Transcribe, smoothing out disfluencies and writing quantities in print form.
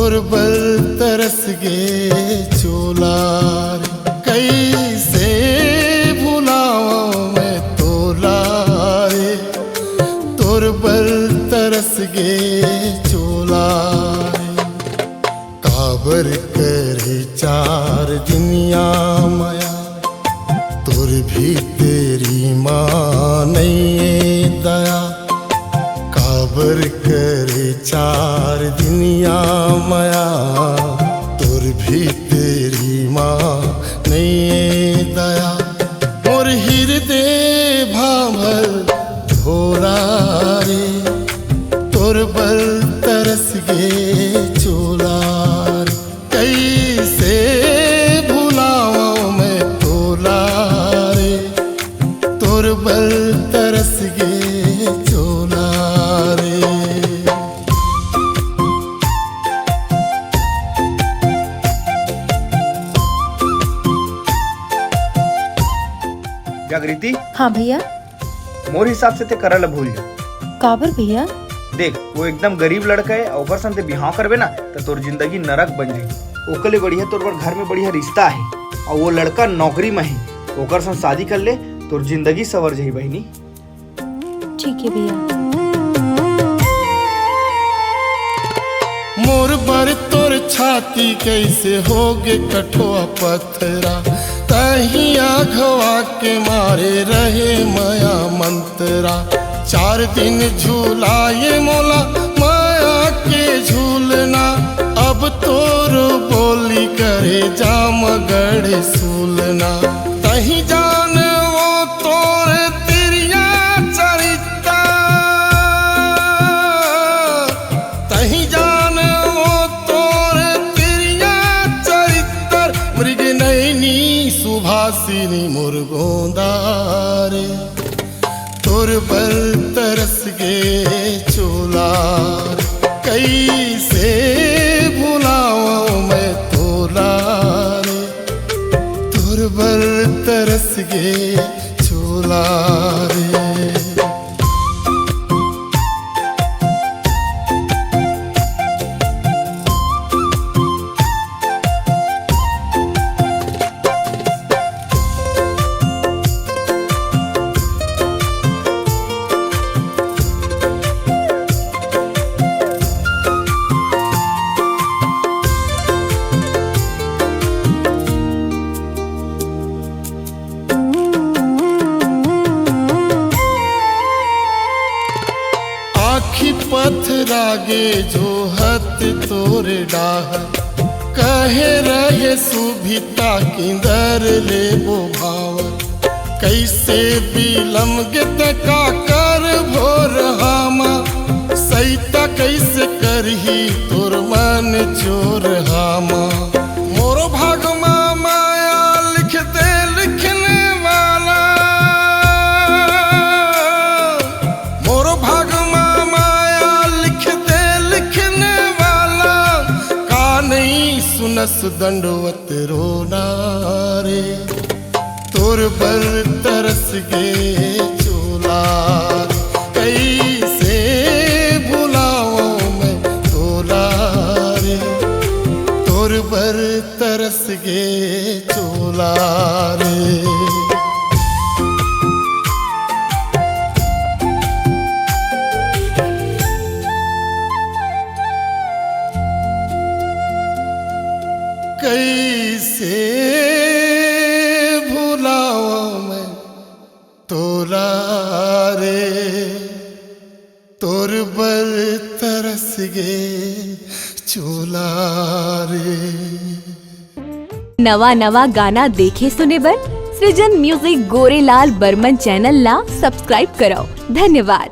तोर बल तरस गे चोला रे, कैसे भुलाओ मैं तोला रे, तोर बल तरस गे चोला रे। काबर करे चार दुनिया माया, तोर भी तेरी माँ नहीं दया। काबर करे चार दुनिया माया, तोर भी तेरी माँ नहीं दया। मोर हृदय भावल भोला रे, तोर बल तरस गे चोला रे, कैसे भुलाओ मैं तोला रे, तोर बल तरस गे चोला रे। जागृति, हाँ भैया। मोर हिसाब से ते करल भूल जा। काबर भैया? देख, वो एकदम गरीब लड़का है, ओकर संग ते बिहाव करबे ना तो तोर जिंदगी नरक बन जाई। ओकले बढ़िया तोर बर घर में बढ़िया रिश्ता है और वो लड़का नौकरी में है, ओकर संग शादी कर ले, तोर जिंदगी सवर जाई बहनी। ठीक है भैया। मोर बर तोर छाती कैसे होगे कठोआ पत्थरा, तहिया घवा के मारे रहे माया मंतरा। 4 दिन झूलाए मोला माया के झूलना, अब तोर बोली करे जाम गढ़ सूलना। तही जान वो तोर तिरिया चरिता, तही जान वो तोर तिरिया चरित्र। मृग नैनी सुभासिनी मोर गोंदारे, तोर बल तरस गे चोला रे, कैसे भुलाओ मैं तोला रे, तोर बल तरस गे चोला रे। आखी पथरागे जो हत तोर डाह, कहे रहे सुभिता किंदर ले वो भाव। कैसे बिलम गित का कर भोर हामा, सैता कैसे करही तोर मन चोर हामा। मोरो भाग माया लिख दे लिखने वाला, मोरो भाग माया लिख दे लिखने वाला। का नहीं सुनस दंडवत रोना रे, तोर बल तरस गे चोला रे, कैसे भुलाओ मैं तोला रे, तोर बल तरस गे चोला रे। कैसे भुलाओ मैं तोला रे, तोर बल तरस गे चोला रे। नवा नवा गाना देखे सुने बर सृजन म्यूजिक गोरेलाल बर्मन चैनल ला सब्सक्राइब करो। धन्यवाद।